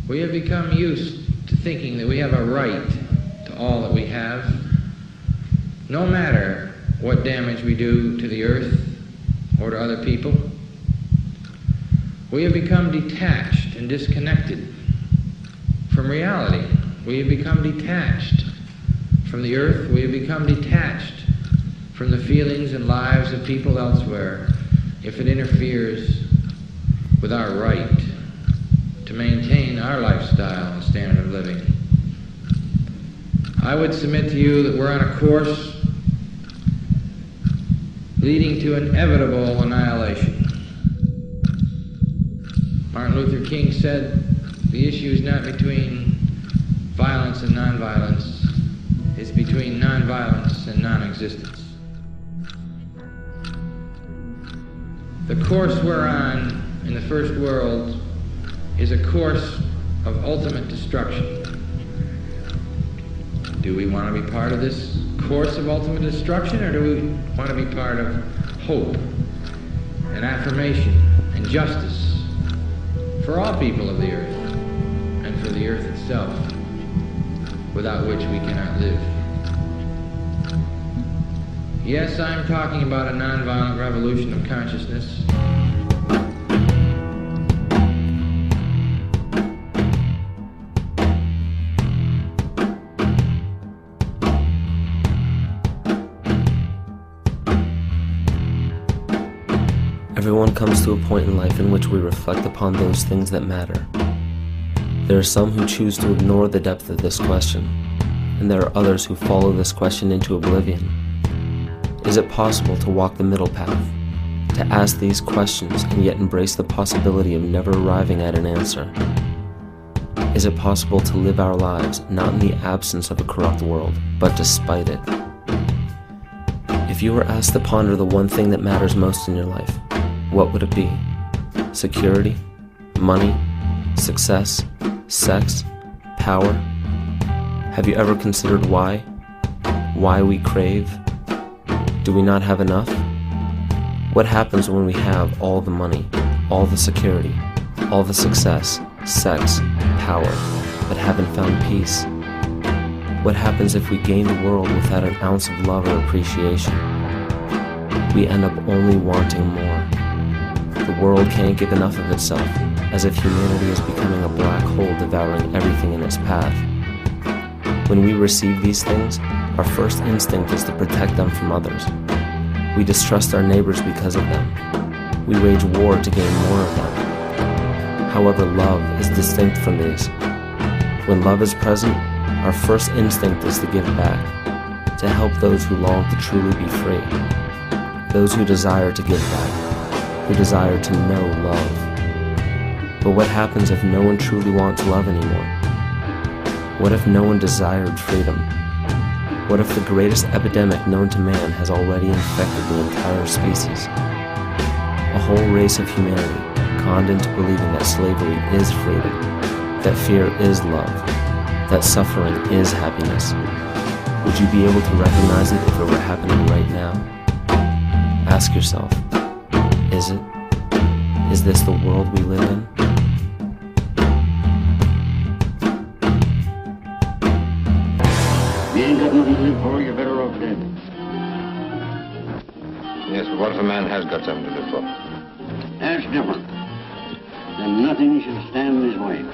We have become used to thinking that we have a right to all that we have, no matter what damage we do to the earth or to other people. We have become detached and disconnected from reality. We have become detached from the earth. We have become detached from the feelings and lives of people elsewhere if it interferes with our right to maintain our lifestyle and standard of living. I would submit to you that we're on a course leading to inevitable annihilation. Martin Luther King said the issue is not between violence and nonviolence, it's between nonviolence and non-existence. The course we're on in the first world is a course of ultimate destruction. Do we want to be part of this course of ultimate destruction, or do we want to be part of hope and affirmation and justice for all people of the earth and for the earth itself, without which we cannot live? Yes, I'm talking about a nonviolent revolution of consciousness. Everyone comes to a point in life in which we reflect upon those things that matter. There are some who choose to ignore the depth of this question, and there are others who follow this question into oblivion. Is it possible to walk the middle path, to ask these questions and yet embrace the possibility of never arriving at an answer? Is it possible to live our lives not in the absence of a corrupt world, but despite it? If you were asked to ponder the one thing that matters most in your life, what would it be? Security? Money? Success? Sex? Power? Have you ever considered why? Why we crave? Do we not have enough? What happens when we have all the money, all the security, all the success, sex, power, but haven't found peace? What happens if we gain the world without an ounce of love or appreciation? We end up only wanting more. The world can't give enough of itself, as if humanity is becoming a black hole devouring everything in its path. When we receive these things, our first instinct is to protect them from others. We distrust our neighbors because of them. We wage war to gain more of them. However, love is distinct from these. When love is present, our first instinct is to give back, to help those who long to truly be free, those who desire to give back, who desire to know love. But what happens if no one truly wants love anymore? What if no one desired freedom? What if the greatest epidemic known to man has already infected the entire species? A whole race of humanity conned into believing that slavery is freedom, that fear is love, that suffering is happiness. Would you be able to recognize it if it were happening right now? Ask yourself, is it? Is this the world we live in? You ain't got nothing to live for, you're better off dead. Yes, but what if a man has got something to live for? That's different. Then nothing should stand in his way.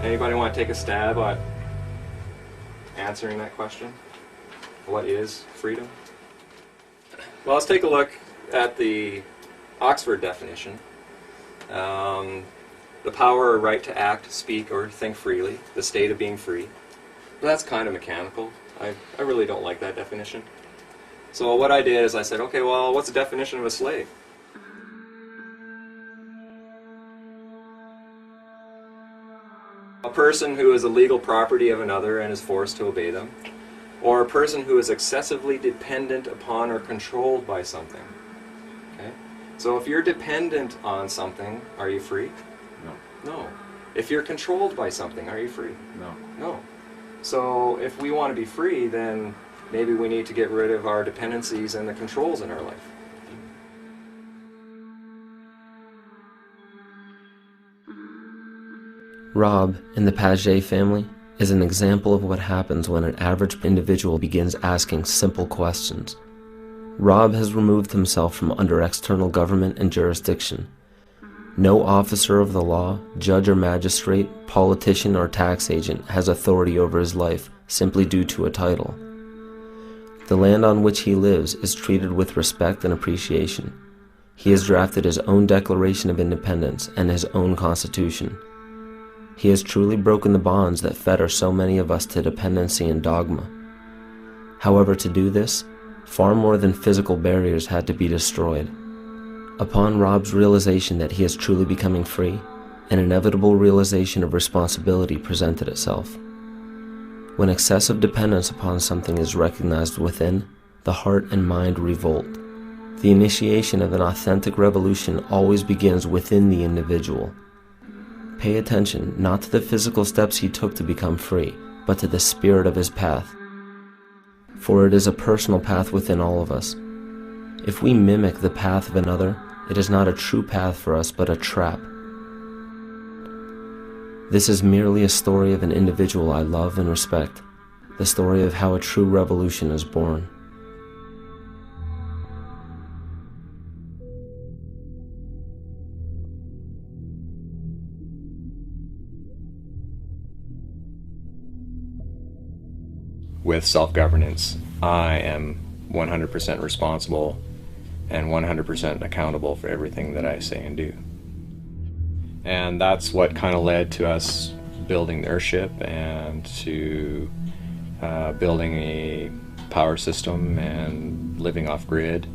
Anybody want to take a stab at answering that question? What is freedom? Well, let's take a look at the Oxford definition. The power or right to act, speak, or think freely, the state of being free. But that's kind of mechanical. I really don't like that definition. So what I did is I said, okay, well, what's the definition of a slave? A person who is the legal property of another and is forced to obey them, or a person who is excessively dependent upon or controlled by something. Okay? So if you're dependent on something, are you free? No. No. If you're controlled by something, are you free? No. No. So if we want to be free, then maybe we need to get rid of our dependencies and the controls in our life. Rob, in the Paget family, is an example of what happens when an average individual begins asking simple questions. Rob has removed himself from under external government and jurisdiction. No officer of the law, judge or magistrate, politician or tax agent has authority over his life simply due to a title. The land on which he lives is treated with respect and appreciation. He has drafted his own Declaration of Independence and his own Constitution. He has truly broken the bonds that fetter so many of us to dependency and dogma. However, to do this, far more than physical barriers had to be destroyed. Upon Rob's realization that he is truly becoming free, an inevitable realization of responsibility presented itself. When excessive dependence upon something is recognized within, the heart and mind revolt. The initiation of an authentic revolution always begins within the individual. Pay attention not to the physical steps he took to become free, but to the spirit of his path. For it is a personal path within all of us. If we mimic the path of another, it is not a true path for us, but a trap. This is merely a story of an individual I love and respect, the story of how a true revolution is born. With self-governance, I am 100% responsible and 100% accountable for everything that I say and do. And that's what kind of led to us building the airship and to building a power system and living off-grid.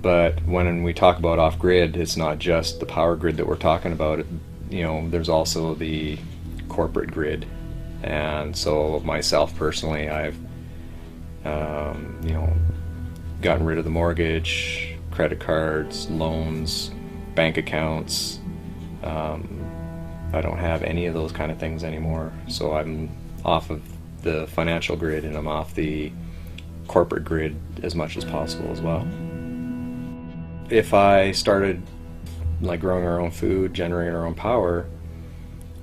But when we talk about off-grid, it's not just the power grid that we're talking about. You know, there's also the corporate grid. And so myself personally, I've gotten rid of the mortgage, credit cards, loans, bank accounts. I don't have any of those kind of things anymore. So I'm off of the financial grid and I'm off the corporate grid as much as possible as well. If I started like growing our own food, generating our own power,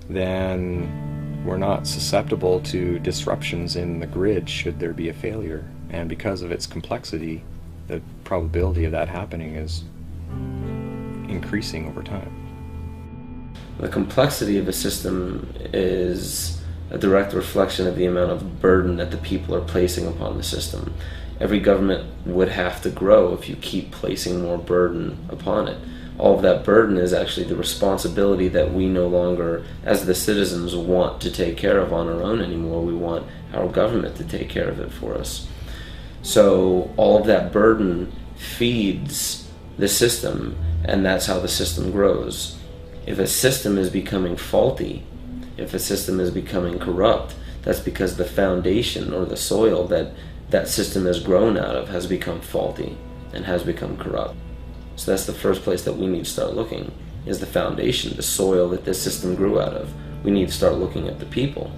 then we're not susceptible to disruptions in the grid should there be a failure. And because of its complexity, the probability of that happening is increasing over time. The complexity of a system is a direct reflection of the amount of burden that the people are placing upon the system. Every government would have to grow if you keep placing more burden upon it. All of that burden is actually the responsibility that we no longer, as the citizens, want to take care of on our own anymore. We want our government to take care of it for us. So all of that burden feeds the system, and that's how the system grows. If a system is becoming faulty, if a system is becoming corrupt, that's because the foundation or the soil that that system has grown out of has become faulty and has become corrupt. So that's the first place that we need to start looking, is the foundation, the soil that this system grew out of. We need to start looking at the people.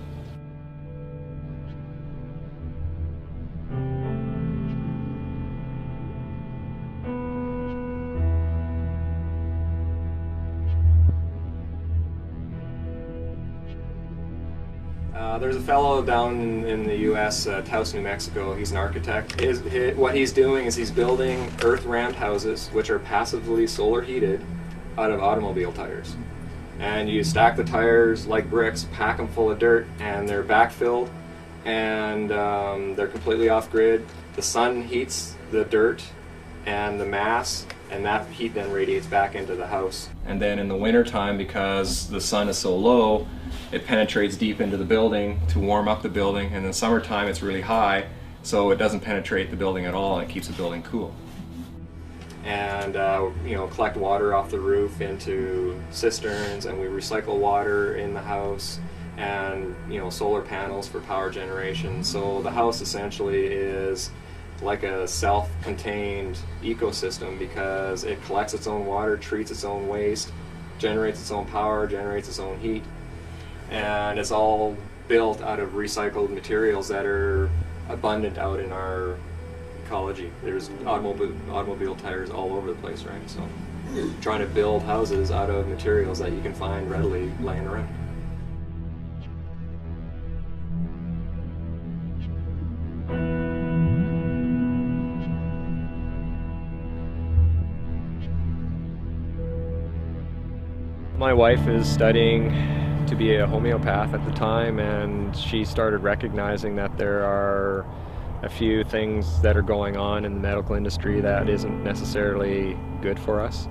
There's a fellow down in the U.S., Taos, New Mexico. He's an architect. What he's doing is he's building earth-rammed houses, which are passively solar heated, out of automobile tires. And you stack the tires like bricks, pack them full of dirt, and they're backfilled, and they're completely off-grid. The sun heats the dirt and the mass, and that heat then radiates back into the house. And then in the wintertime, because the sun is so low, it penetrates deep into the building to warm up the building, and in the summertime it's really high, so it doesn't penetrate the building at all and it keeps the building cool. And collect water off the roof into cisterns, and we recycle water in the house, and solar panels for power generation. So the house essentially is like a self-contained ecosystem because it collects its own water, treats its own waste, generates its own power, generates its own heat, and it's all built out of recycled materials that are abundant out in our ecology. There's automobile tires all over the place, right? So trying to build houses out of materials that you can find readily laying around. My wife is studying to be a homeopath at the time, and she started recognizing that there are a few things that are going on in the medical industry that isn't necessarily good for us.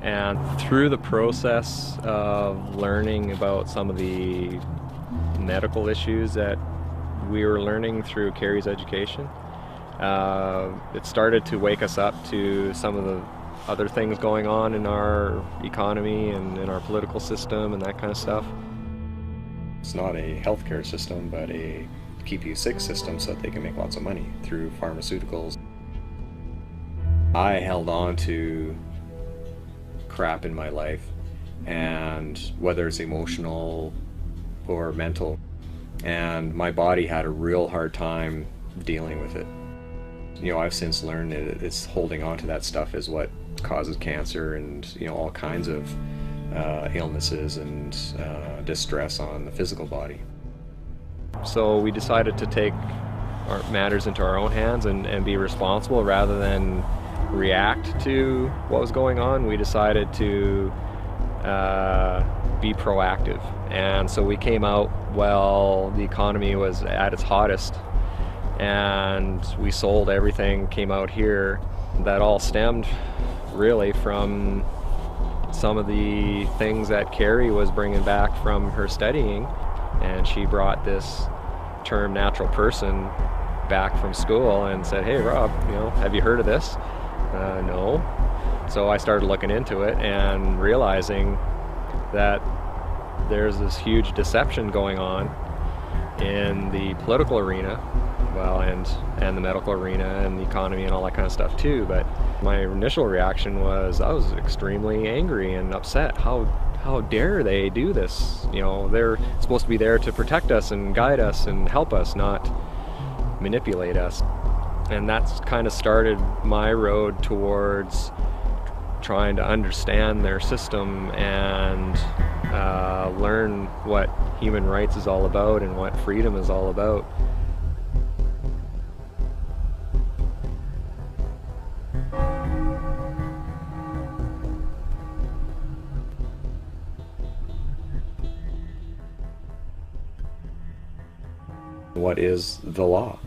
And through the process of learning about some of the medical issues that we were learning through Carrie's education, it started to wake us up to some of the other things going on in our economy and in our political system and that kind of stuff. It's not a healthcare system, but a keep you sick system so that they can make lots of money through pharmaceuticals. I held on to crap in my life, and whether it's emotional or mental, and my body had a real hard time dealing with it. You know, I've since learned that it's holding on to that stuff is what causes cancer and, you know, all kinds of illnesses and distress on the physical body. So we decided to take our matters into our own hands and be responsible rather than react to what was going on. We decided to be proactive, and so we came out while the economy was at its hottest, and we sold everything, came out here. That all stemmed really from some of the things that Carrie was bringing back from her studying, and she brought this term natural person back from school and said, "Hey Rob, you know, have you heard of this?" No. So I started looking into it and realizing that there's this huge deception going on in the political arena, well, and the medical arena and the economy and all that kind of stuff too. But my initial reaction was I was extremely angry and upset. How dare they do this? You know, they're supposed to be there to protect us and guide us and help us, not manipulate us. And that's kind of started my road towards trying to understand their system and learn what human rights is all about and what freedom is all about. What is the law?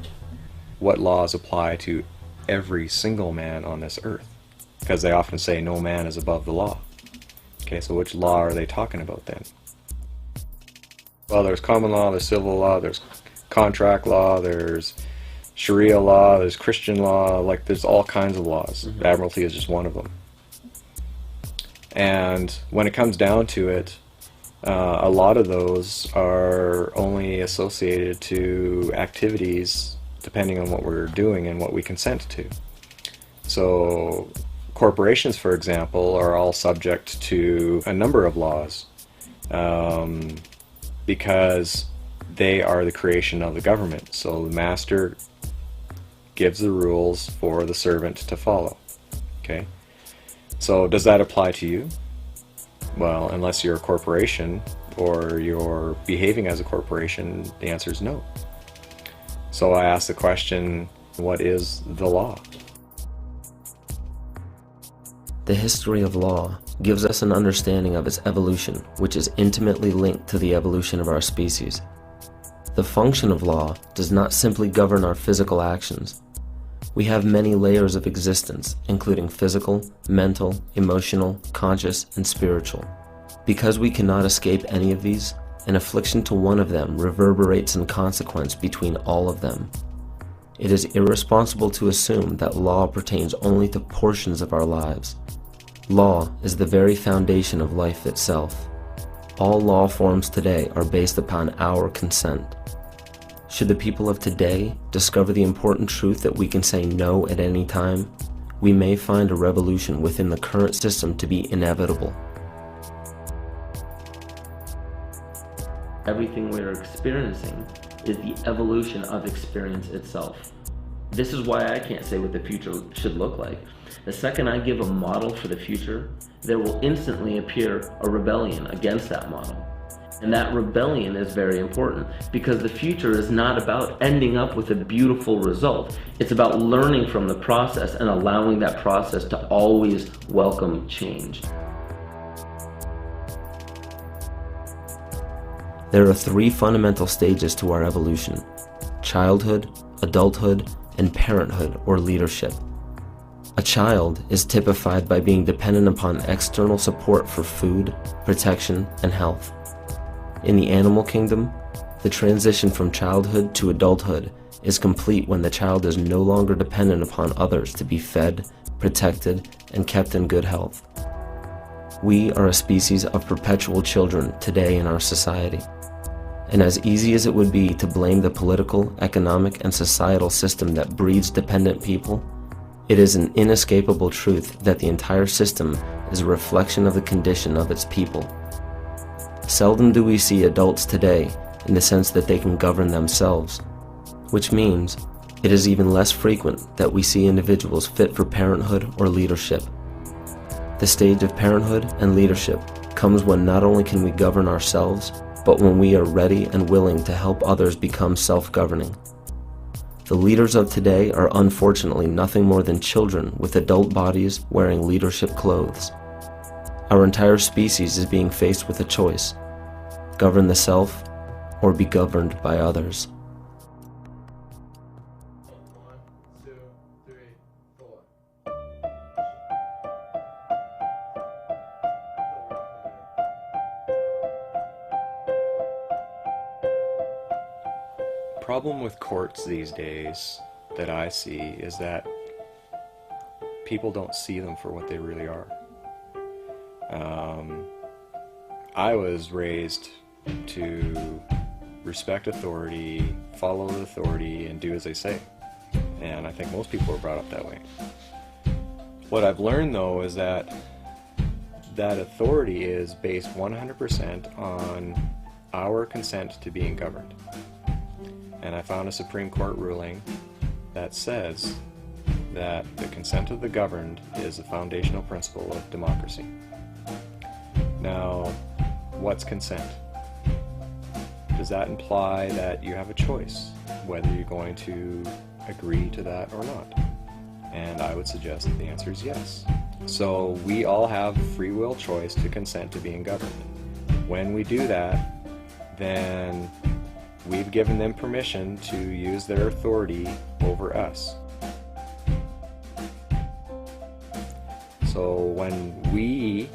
What laws apply to every single man on this earth? Because they often say no man is above the law. Okay, so which law are they talking about then? Well, there's common law, there's civil law, there's contract law, there's Sharia law, there's Christian law, like there's all kinds of laws. Mm-hmm. Admiralty is just one of them. And when it comes down to it, a lot of those are only associated to activities depending on what we're doing and what we consent to. So corporations, for example, are all subject to a number of laws because they are the creation of the government. So the master gives the rules for the servant to follow. Okay? So does that apply to you? Well, unless you're a corporation or you're behaving as a corporation, the answer is no. So I asked the question, what is the law? The history of law gives us an understanding of its evolution, which is intimately linked to the evolution of our species. The function of law does not simply govern our physical actions. We have many layers of existence, including physical, mental, emotional, conscious, and spiritual. Because we cannot escape any of these, an affliction to one of them reverberates in consequence between all of them. It is irresponsible to assume that law pertains only to portions of our lives. Law is the very foundation of life itself. All law forms today are based upon our consent. Should the people of today discover the important truth that we can say no at any time, we may find a revolution within the current system to be inevitable. Everything we are experiencing is the evolution of experience itself. This is why I can't say what the future should look like. The second I give a model for the future, there will instantly appear a rebellion against that model. And that rebellion is very important because the future is not about ending up with a beautiful result. It's about learning from the process and allowing that process to always welcome change. There are three fundamental stages to our evolution: childhood, adulthood, and parenthood or leadership. A child is typified by being dependent upon external support for food, protection, and health. In the animal kingdom, the transition from childhood to adulthood is complete when the child is no longer dependent upon others to be fed, protected, and kept in good health. We are a species of perpetual children today in our society. And as easy as it would be to blame the political, economic, and societal system that breeds dependent people, it is an inescapable truth that the entire system is a reflection of the condition of its people. Seldom do we see adults today in the sense that they can govern themselves, which means it is even less frequent that we see individuals fit for parenthood or leadership. The stage of parenthood and leadership comes when not only can we govern ourselves, but when we are ready and willing to help others become self-governing. The leaders of today are unfortunately nothing more than children with adult bodies wearing leadership clothes. Our entire species is being faced with a choice: govern the self or be governed by others. 1, 2, 3, 4. Problem with courts these days that I see is that people don't see them for what they really are. I was raised to respect authority, follow authority, and do as they say. And I think most people are brought up that way. What I've learned, though, is that authority is based 100% on our consent to being governed. And I found a Supreme Court ruling that says that the consent of the governed is a foundational principle of democracy. Now, what's consent? Does that imply that you have a choice whether you're going to agree to that or not? And I would suggest that the answer is yes. So we all have free will choice to consent to being governed. When we do that, then we've given them permission to use their authority over us. So when we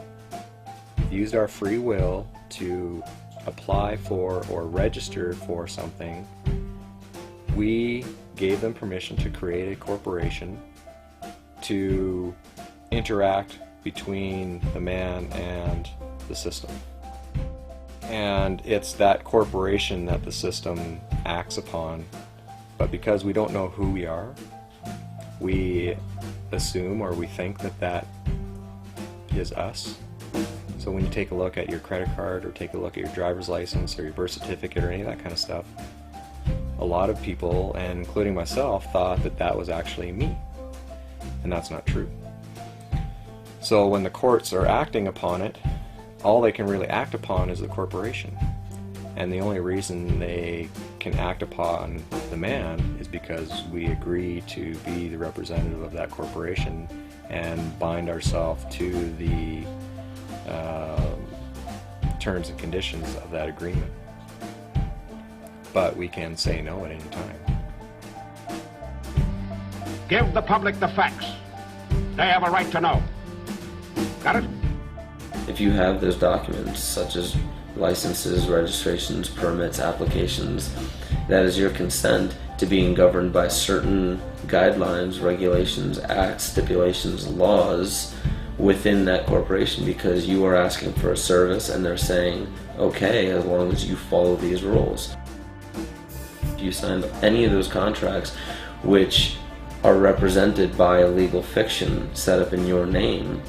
used our free will to apply for or register for something, we gave them permission to create a corporation to interact between the man and the system. And it's that corporation that the system acts upon, but because we don't know who we are, we assume or we think that that is us. So when you take a look at your credit card or take a look at your driver's license or your birth certificate or any of that kind of stuff, a lot of people, and including myself, thought that that was actually me. And that's not true. So when the courts are acting upon it, all they can really act upon is the corporation. And the only reason they can act upon the man is because we agree to be the representative of that corporation and bind ourselves to the terms and conditions of that agreement. But we can say no at any time. Give the public the facts. They have a right to know. Got it? If you have those documents, such as licenses, registrations, permits, applications, that is your consent to being governed by certain guidelines, regulations, acts, stipulations, laws within that corporation, because you are asking for a service and they're saying, okay, as long as you follow these rules. If you signed any of those contracts which are represented by a legal fiction set up in your name,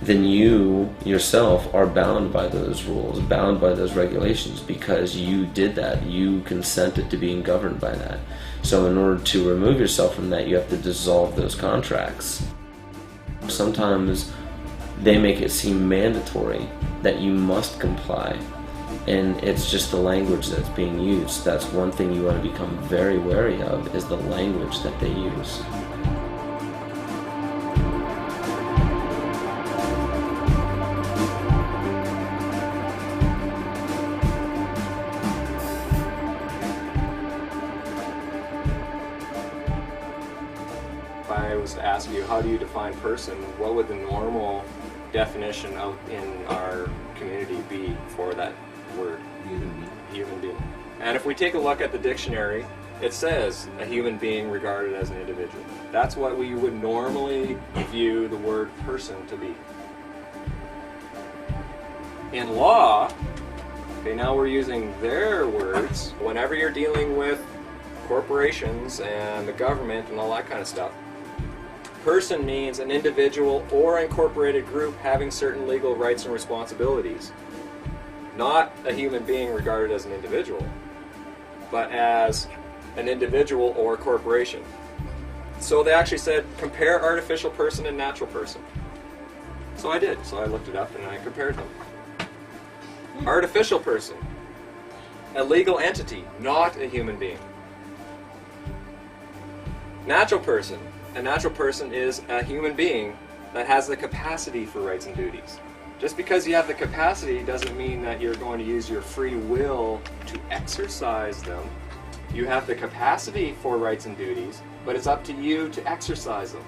then you yourself are bound by those rules, bound by those regulations, because you did that. You consented to being governed by that. So in order to remove yourself from that, you have to dissolve those contracts. Sometimes they make it seem mandatory that you must comply, and it's just the language that's being used. That's one thing you want to become very wary of, is the language that they use. If I was to ask you, how do you define person, what would the normal definition out in our community be for that word? Human being. And if we take a look at the dictionary, it says a human being regarded as an individual. That's what we would normally view the word person to be. In law, okay, now we're using their words. Whenever you're dealing with corporations and the government and all that kind of stuff, person means an individual or incorporated group having certain legal rights and responsibilities. Not a human being regarded as an individual, but as an individual or corporation. So they actually said, compare artificial person and natural person. So I did. So I looked it up and I compared them. Artificial person, a legal entity, not a human being. Natural person. A natural person is a human being that has the capacity for rights and duties. Just because you have the capacity doesn't mean that you're going to use your free will to exercise them. You have the capacity for rights and duties, but it's up to you to exercise them.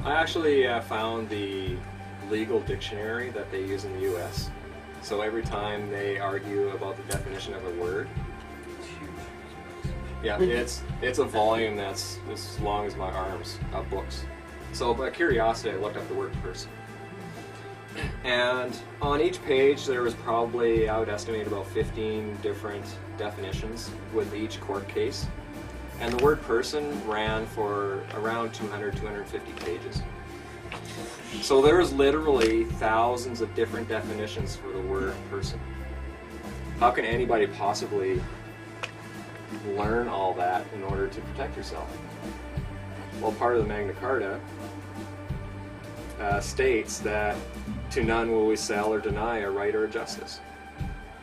I actually found the legal dictionary that they use in the US. So every time they argue about the definition of a word, yeah, it's a volume that's as long as my arms of books. So by curiosity, I looked up the word person. And on each page there was probably, I would estimate, about 15 different definitions with each court case. And the word person ran for around 250 pages. So there was literally thousands of different definitions for the word person. How can anybody possibly learn all that in order to protect yourself? Well, part of the Magna Carta states that to none will we sell or deny a right or a justice.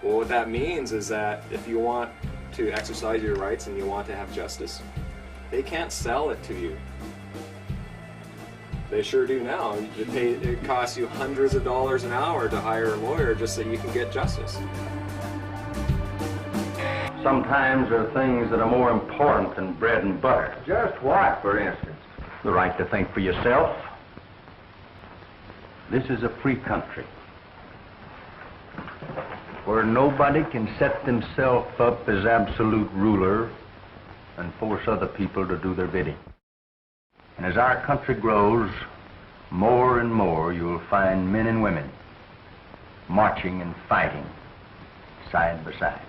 Well, what that means is that if you want to exercise your rights and you want to have justice, they can't sell it to you. They sure do now. It costs you hundreds of dollars an hour to hire a lawyer just so you can get justice. Sometimes there are things that are more important than bread and butter. Just what, for instance? The right to think for yourself. This is a free country where nobody can set themselves up as absolute ruler and force other people to do their bidding. And as our country grows, more and more you'll find men and women marching and fighting side by side.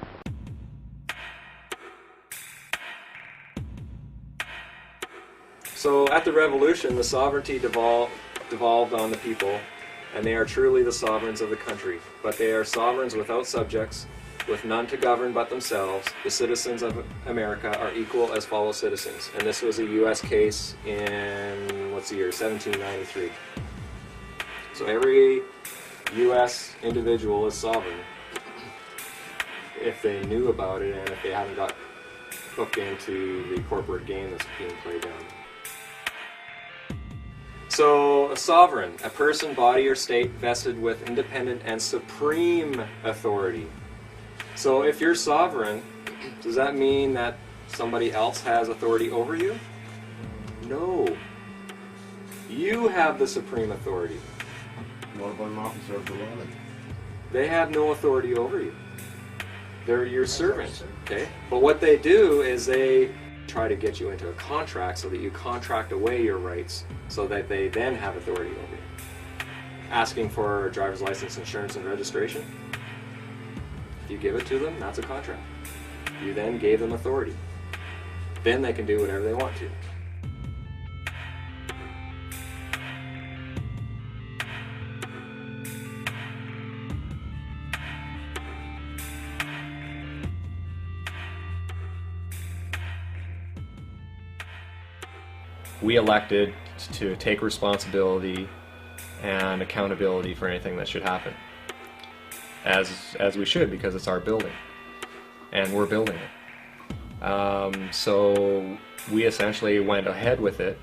So at the Revolution, the sovereignty devolved on the people, and they are truly the sovereigns of the country. But they are sovereigns without subjects, with none to govern but themselves. The citizens of America are equal as fellow citizens. And this was a U.S. case in, what's the year, 1793. So every U.S. individual is sovereign if they knew about it and if they hadn't got hooked into the corporate game that's being played down. So, a sovereign, a person, body, or state vested with independent and supreme authority. So, if you're sovereign, does that mean that somebody else has authority over you? No. You have the supreme authority. What about an officer of the law? They have no authority over you. They're your servant, okay? But what they do is they try to get you into a contract so that you contract away your rights so that they then have authority over you. Asking for a driver's license, insurance, and registration. If you give it to them, that's a contract. You then gave them authority. Then they can do whatever they want to. We elected to take responsibility and accountability for anything that should happen, as we should, because it's our building and we're building it. So we essentially went ahead with it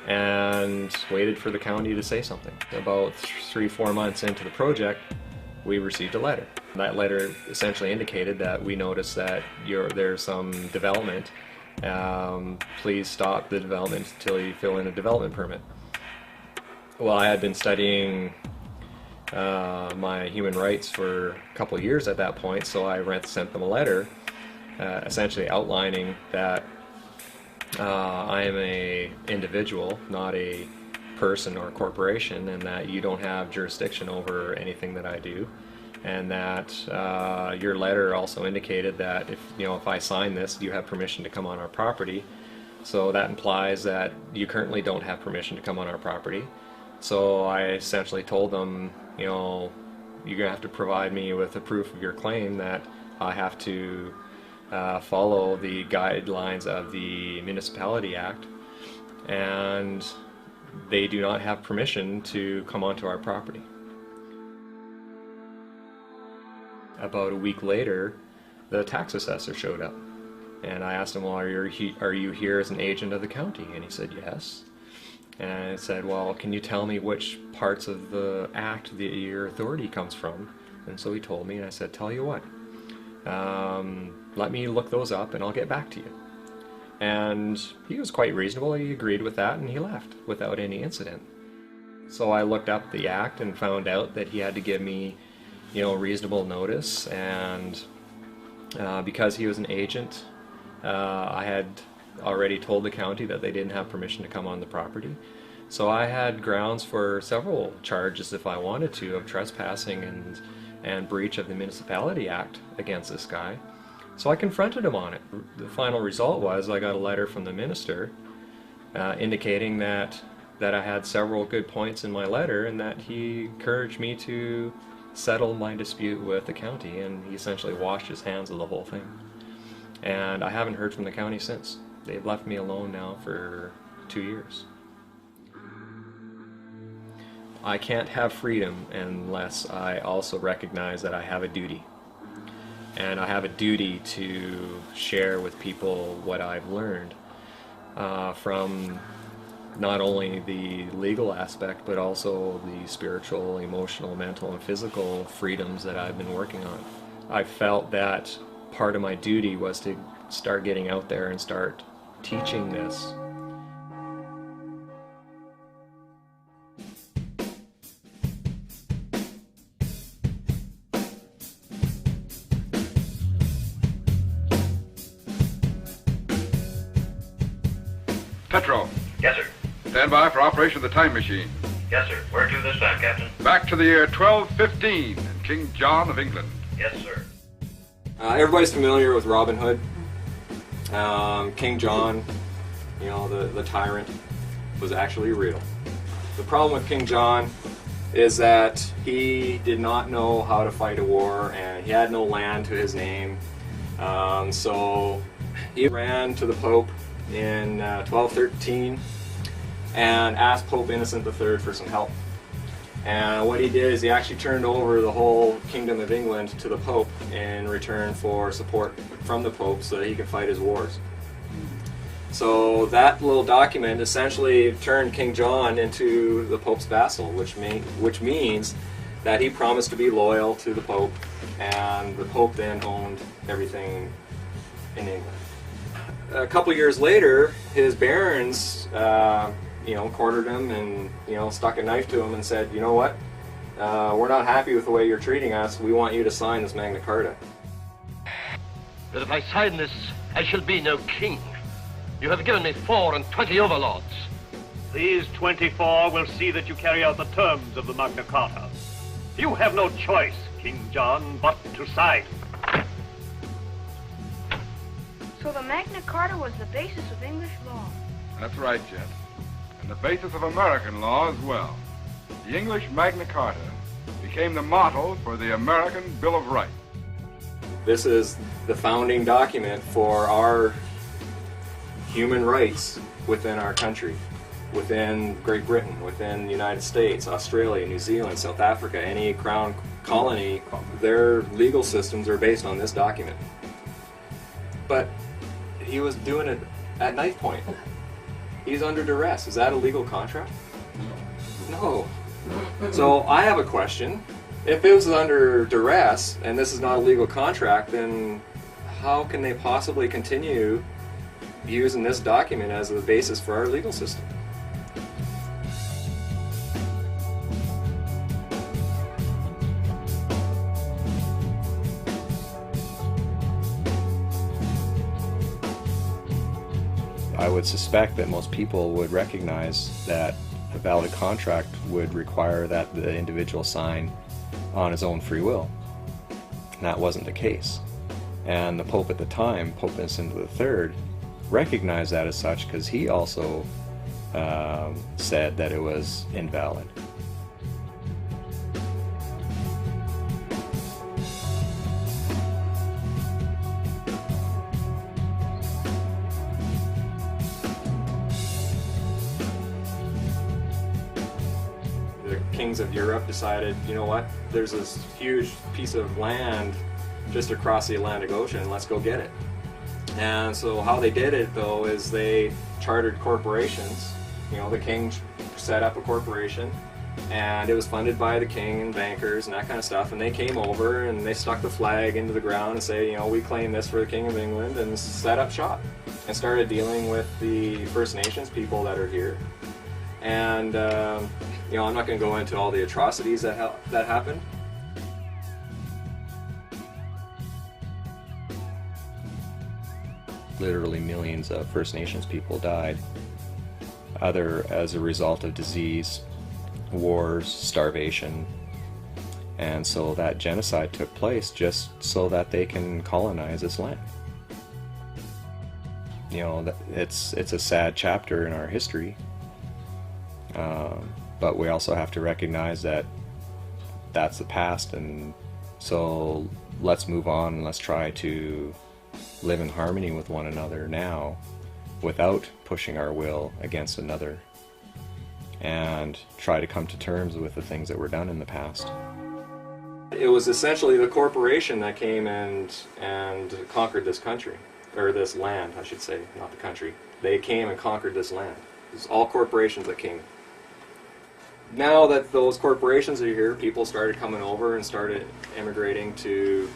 and waited for the county to say something. About 3-4 months into the project, we received a letter. That letter essentially indicated that we noticed that there's some development. Please stop the development until you fill in a development permit. Well, I had been studying my human rights for a couple of years at that point, so I sent them a letter essentially outlining that I am an individual, not a person or corporation, and that you don't have jurisdiction over anything that I do, and that your letter also indicated that if I sign this, you have permission to come on our property. So that implies that you currently don't have permission to come on our property. So I essentially told them, you're going to have to provide me with a proof of your claim that I have to follow the guidelines of the Municipality Act, and they do not have permission to come onto our property. About a week later, the tax assessor showed up, and I asked him, well, are you here as an agent of the county? And he said yes. And I said, well, can you tell me which parts of the act that your authority comes from? And so he told me, and I said, tell you what, let me look those up and I'll get back to you. And he was quite reasonable. He agreed with that, and he left without any incident. So I looked up the act and found out that he had to give me reasonable notice, and because he was an agent, I had already told the county that they didn't have permission to come on the property. So I had grounds for several charges, if I wanted to, of trespassing and breach of the Municipality Act against this guy. So I confronted him on it. The final result was I got a letter from the minister indicating that I had several good points in my letter, and that he encouraged me to settle my dispute with the county, and he essentially washed his hands of the whole thing. And I haven't heard from the county since. They've left me alone now for 2 years. I can't have freedom unless I also recognize that I have a duty. And I have a duty to share with people what I've learned from not only the legal aspect, but also the spiritual, emotional, mental, and physical freedoms that I've been working on. I felt that part of my duty was to start getting out there and start teaching this. Petro. Yes, sir. Stand by for operation of the time machine. Yes, sir. Where to this time, Captain? Back to the year 1215 and King John of England. Yes, sir. Everybody's familiar with Robin Hood. King John, the tyrant, was actually real. The problem with King John is that he did not know how to fight a war, and he had no land to his name. So he ran to the Pope in 1213 and asked Pope Innocent III for some help. And what he did is he actually turned over the whole Kingdom of England to the Pope in return for support from the Pope so that he could fight his wars. So that little document essentially turned King John into the Pope's vassal, which means that he promised to be loyal to the Pope, and the Pope then owned everything in England. A couple years later, his barons cornered him and stuck a knife to him and said, you know what, we're not happy with the way you're treating us, we want you to sign this Magna Carta. But if I sign this, I shall be no king. You have given me 24 overlords. These 24 will see that you carry out the terms of the Magna Carta. You have no choice, King John, but to sign. So the Magna Carta was the basis of English law. That's right, Jet. And the basis of American law as well. The English Magna Carta became the model for the American Bill of Rights. This is the founding document for our human rights within our country, within Great Britain, within the United States, Australia, New Zealand, South Africa, any crown colony. Their legal systems are based on this document. But he was doing it at knife point. He's under duress. Is that a legal contract? No. So I have a question. If it was under duress and this is not a legal contract, then how can they possibly continue using this document as the basis for our legal system? I would suspect that most people would recognize that a valid contract would require that the individual sign on his own free will. And that wasn't the case. And the Pope at the time, Pope Innocent III, recognized that as such because he also said that it was invalid. Kings of Europe decided, you know what, there's this huge piece of land just across the Atlantic Ocean, let's go get it. And so how they did it though is they chartered corporations. You know, the king set up a corporation and it was funded by the king and bankers and that kind of stuff, and they came over and they stuck the flag into the ground and say, you know, we claim this for the King of England, and set up shop and started dealing with the First Nations people that are here. And you know, I'm not going to go into all the atrocities that happened. Literally millions of First Nations people died, either as a result of disease, wars, starvation, and so that genocide took place just so that they can colonize this land. You know, it's a sad chapter in our history. But we also have to recognize that that's the past, and so let's move on and let's try to live in harmony with one another now without pushing our will against another, and try to come to terms with the things that were done in the past. It was essentially the corporation that came and conquered this country, or this land, I should say, not the country. They came and conquered this land. It was all corporations that came. Now that those corporations are here, people started coming over and started immigrating to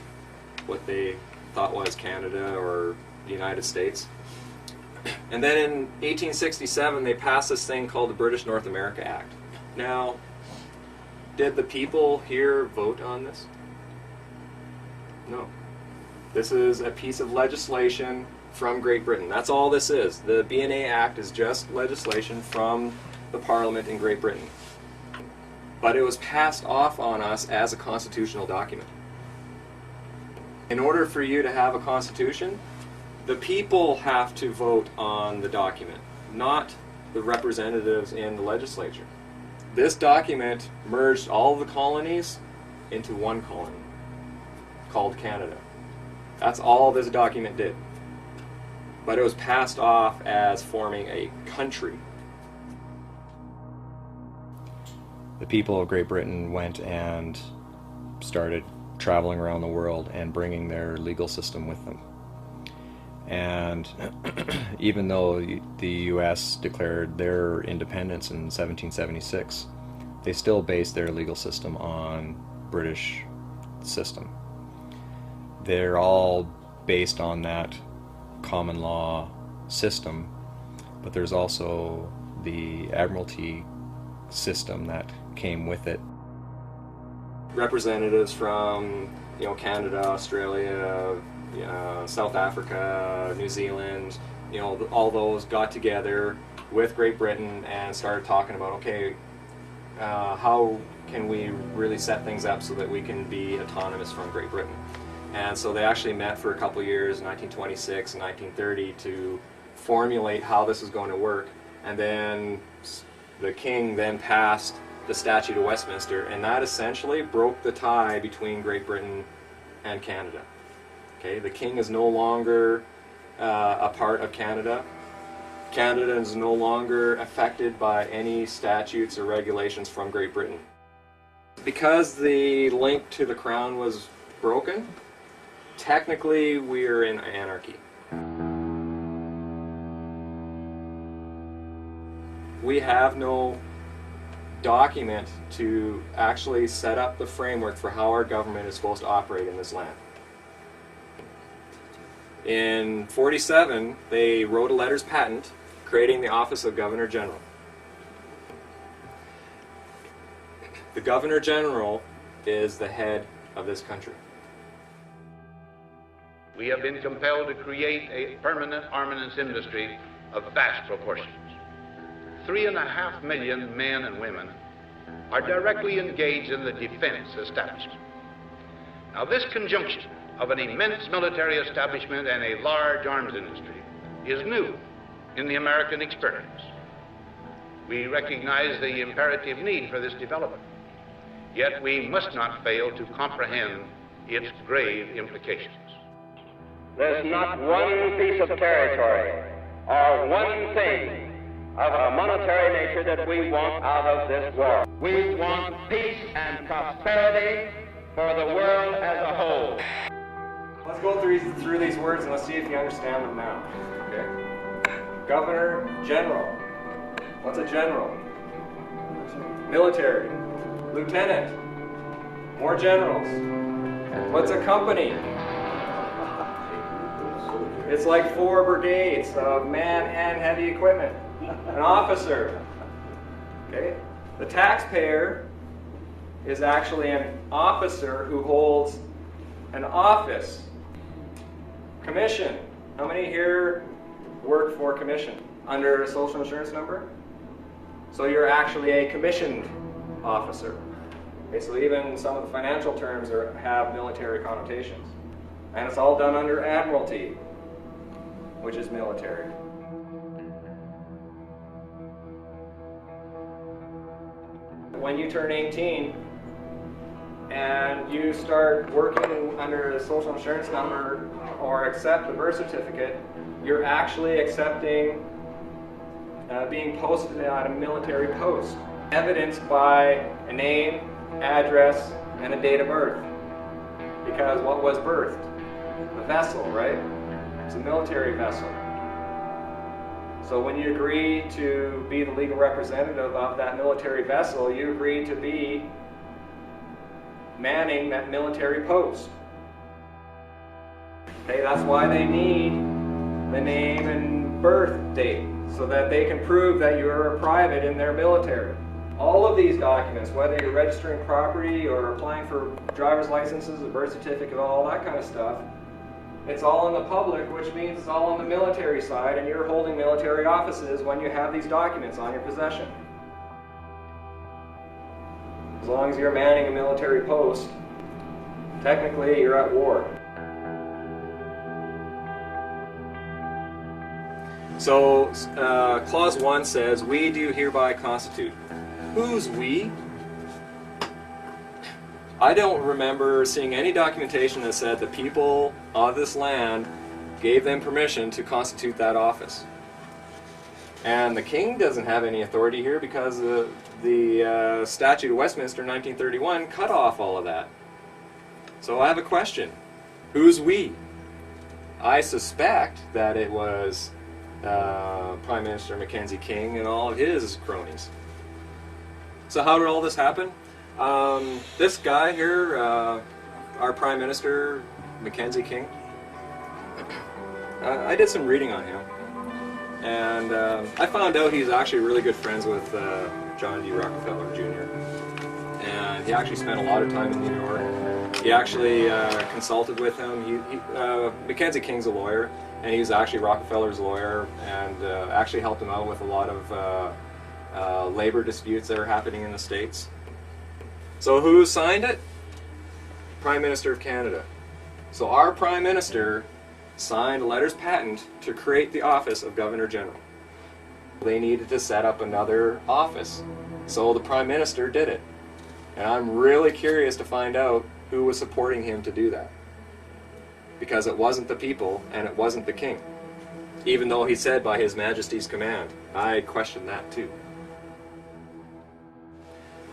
what they thought was Canada or the United States. And then in 1867 they passed this thing called the British North America Act. Now, did the people here vote on this? No. This is a piece of legislation from Great Britain. That's all this is. The B&A Act is just legislation from the Parliament in Great Britain. But it was passed off on us as a constitutional document. In order for you to have a constitution, the people have to vote on the document, not the representatives in the legislature. This document merged all of the colonies into one colony called Canada. That's all this document did. But it was passed off as forming a country. The people of Great Britain went and started traveling around the world and bringing their legal system with them. And even though the U.S. declared their independence in 1776, they still based their legal system on British system. They're all based on that common law system, but there's also the Admiralty system that came with it. Representatives from, you know, Canada, Australia, South Africa, New Zealand, you know, all those got together with Great Britain and started talking about, okay, how can we really set things up so that we can be autonomous from Great Britain? And so they actually met for a couple years, 1926 and 1930, to formulate how this was going to work. And then the king then passed the Statute of Westminster, and that essentially broke the tie between Great Britain and Canada. Okay, the king is no longer a part of Canada. Canada is no longer affected by any statutes or regulations from Great Britain. Because the link to the crown was broken, technically we're in anarchy. We have no document to actually set up the framework for how our government is supposed to operate in this land. In 47, they wrote a letters patent creating the office of Governor General. The Governor General is the head of this country. We have been compelled to create a permanent armaments industry of vast proportions. 3.5 million men and women are directly engaged in the defense establishment. Now, this conjunction of an immense military establishment and a large arms industry is new in the American experience. We recognize the imperative need for this development, yet we must not fail to comprehend its grave implications. There's not one piece of territory or one thing of a monetary nature that we want out of this war. We want peace and prosperity for the world as a whole. Let's go through these words and let's see if you understand them now. Okay? Governor General. What's a general? Military. Lieutenant. More generals. What's a company? It's like 4 brigades of man and heavy equipment. An officer. Okay? The taxpayer is actually an officer who holds an office. Commission. How many here work for commission under a social insurance number? So you're actually a commissioned officer. Okay, so even some of the financial terms have military connotations. And it's all done under admiralty, which is military. When you turn 18 and you start working under a social insurance number or accept a birth certificate, you're actually accepting being posted at a military post, evidenced by a name, address, and a date of birth. Because what was birthed? The vessel, right? It's a military vessel. So when you agree to be the legal representative of that military vessel, you agree to be manning that military post. Okay, that's why they need the name and birth date, so that they can prove that you're a private in their military. All of these documents, whether you're registering property or applying for driver's licenses, a birth certificate, all that kind of stuff, it's all in the public, which means it's all on the military side, and you're holding military offices when you have these documents on your possession. As long as you're manning a military post, technically you're at war. So, Clause 1 says, "We do hereby constitute." Who's we? I don't remember seeing any documentation that said the people of this land gave them permission to constitute that office. And the king doesn't have any authority here because the Statute of Westminster 1931 cut off all of that. So I have a question. Who's we? I suspect that it was Prime Minister Mackenzie King and all of his cronies. So how did all this happen? This guy here, our Prime Minister, Mackenzie King, I did some reading on him, and I found out he's actually really good friends with John D. Rockefeller Jr. And he actually spent a lot of time in New York. He actually consulted with him. Mackenzie King's a lawyer, and he was actually Rockefeller's lawyer, and actually helped him out with a lot of labor disputes that are happening in the States. So who signed it? Prime Minister of Canada. So our Prime Minister signed a letters patent to create the office of Governor General. They needed to set up another office, so the Prime Minister did it. And I'm really curious to find out who was supporting him to do that. Because it wasn't the people, and it wasn't the king. Even though he said by His Majesty's command. I question that too.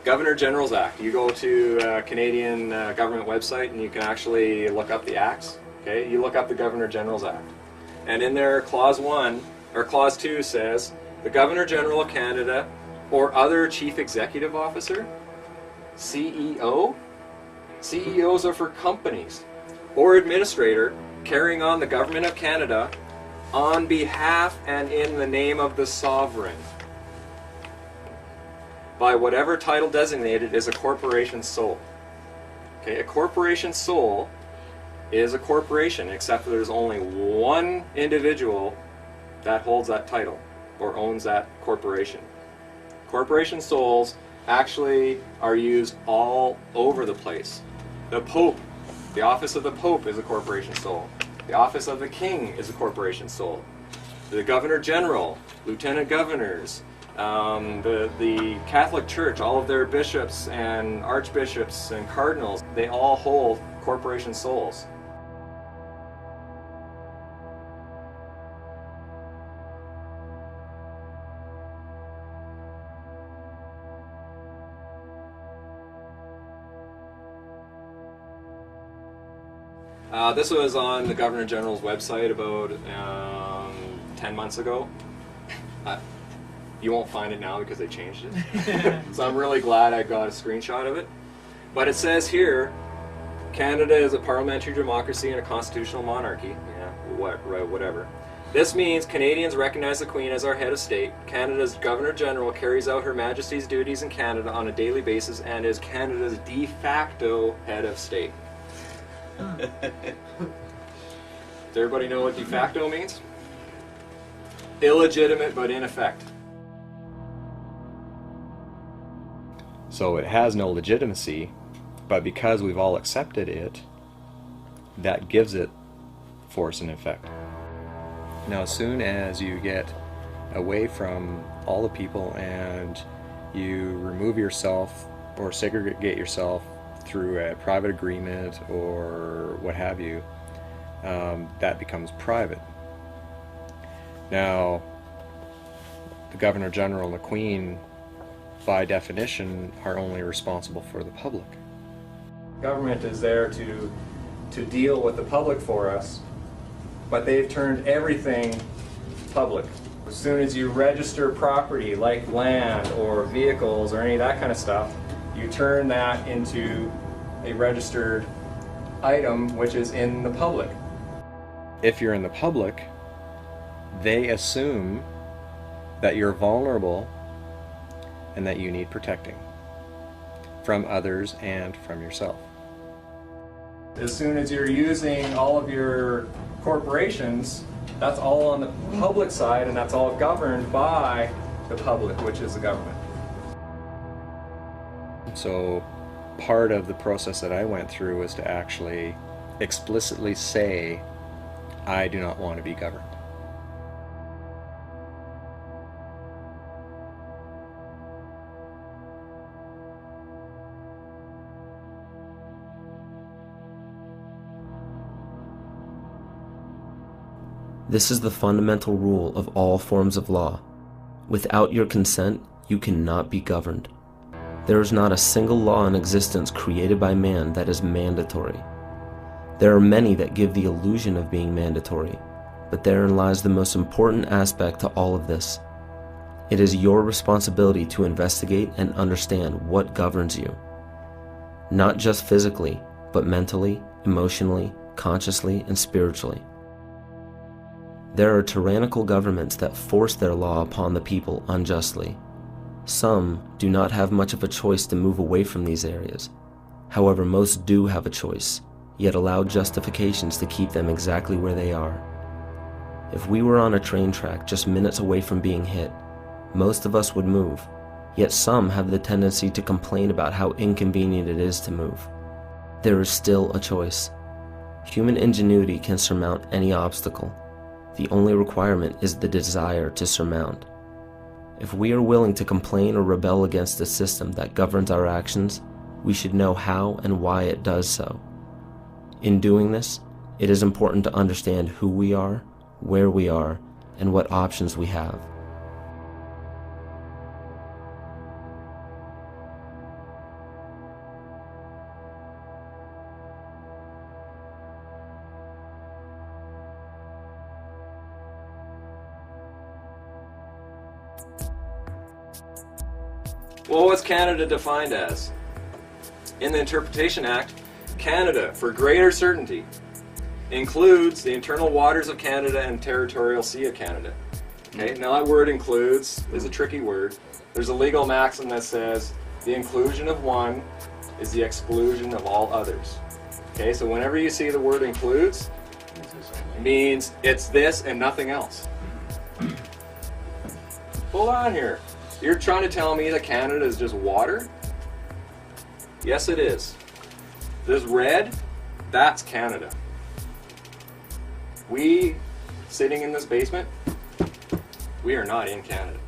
Governor General's Act. You go to Canadian government website and you can actually look up the acts. Okay, you look up the Governor General's Act. And in there, Clause 1, or Clause 2 says, the Governor General of Canada or other Chief Executive Officer, CEO, CEOs are for companies, or administrator carrying on the Government of Canada on behalf and in the name of the Sovereign, by whatever title designated is a corporation sole. Okay, a corporation sole is a corporation, except that there's only one individual that holds that title or owns that corporation. Corporation soles actually are used all over the place. The Pope, the office of the Pope is a corporation sole. The office of the King is a corporation sole. The Governor General, Lieutenant Governors, the Catholic Church, all of their bishops and archbishops and cardinals, they all hold corporation soles. This was on the Governor General's website about 10 months ago. You won't find it now because they changed it. So I'm really glad I got a screenshot of it. But it says here, Canada is a parliamentary democracy and a constitutional monarchy. Yeah, whatever. This means Canadians recognize the Queen as our head of state. Canada's Governor General carries out Her Majesty's duties in Canada on a daily basis and is Canada's de facto head of state. Does everybody know what de facto means? Illegitimate but in effect. So it has no legitimacy, but because we've all accepted it, that gives it force and effect. Now, as soon as you get away from all the people and you remove yourself or segregate yourself through a private agreement or what have you, that becomes private. Now, the Governor General and the Queen, by definition, are only responsible for the public. Government is there to deal with the public for us, but they've turned everything public. As soon as you register property like land or vehicles or any of that kind of stuff, you turn that into a registered item which is in the public. If you're in the public, they assume that you're vulnerable and that you need protecting from others and from yourself. As soon as you're using all of your corporations, that's all on the public side and that's all governed by the public, which is the government. So part of the process that I went through was to actually explicitly say, I do not want to be governed. This is the fundamental rule of all forms of law. Without your consent, you cannot be governed. There is not a single law in existence created by man that is mandatory. There are many that give the illusion of being mandatory, but therein lies the most important aspect to all of this. It is your responsibility to investigate and understand what governs you. Not just physically, but mentally, emotionally, consciously, and spiritually. There are tyrannical governments that force their law upon the people unjustly. Some do not have much of a choice to move away from these areas. However, most do have a choice, yet allow justifications to keep them exactly where they are. If we were on a train track just minutes away from being hit, most of us would move, yet some have the tendency to complain about how inconvenient it is to move. There is still a choice. Human ingenuity can surmount any obstacle. The only requirement is the desire to surmount. If we are willing to complain or rebel against the system that governs our actions, we should know how and why it does so. In doing this, it is important to understand who we are, where we are, and what options we have. Well, what's Canada defined as? In the Interpretation Act, Canada, for greater certainty, includes the internal waters of Canada and territorial sea of Canada. Okay, now that word includes is a tricky word. There's a legal maxim that says the inclusion of one is the exclusion of all others. Okay, so whenever you see the word includes, it means it's this and nothing else. Hold on here. You're trying to tell me that Canada is just water? Yes, it is. This red, that's Canada. We, sitting in this basement, we are not in Canada.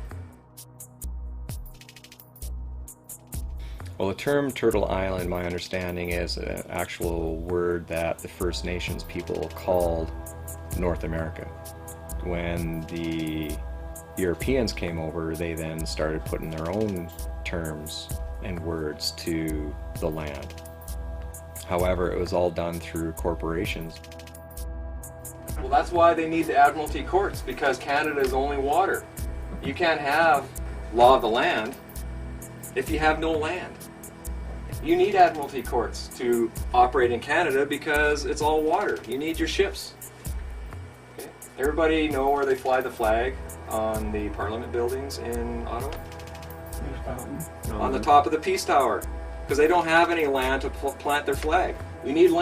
Well, the term Turtle Island, my understanding, is an actual word that the First Nations people called North America. When the Europeans came over, they then started putting their own terms and words to the land. However, it was all done through corporations. Well, that's why they need the Admiralty Courts, because Canada is only water. You can't have law of the land if you have no land. You need Admiralty Courts to operate in Canada because it's all water. You need your ships. Okay. Everybody know where they fly the flag on the Parliament buildings in Ottawa? On the top of the Peace Tower, because they don't have any land to plant their flag. You need land.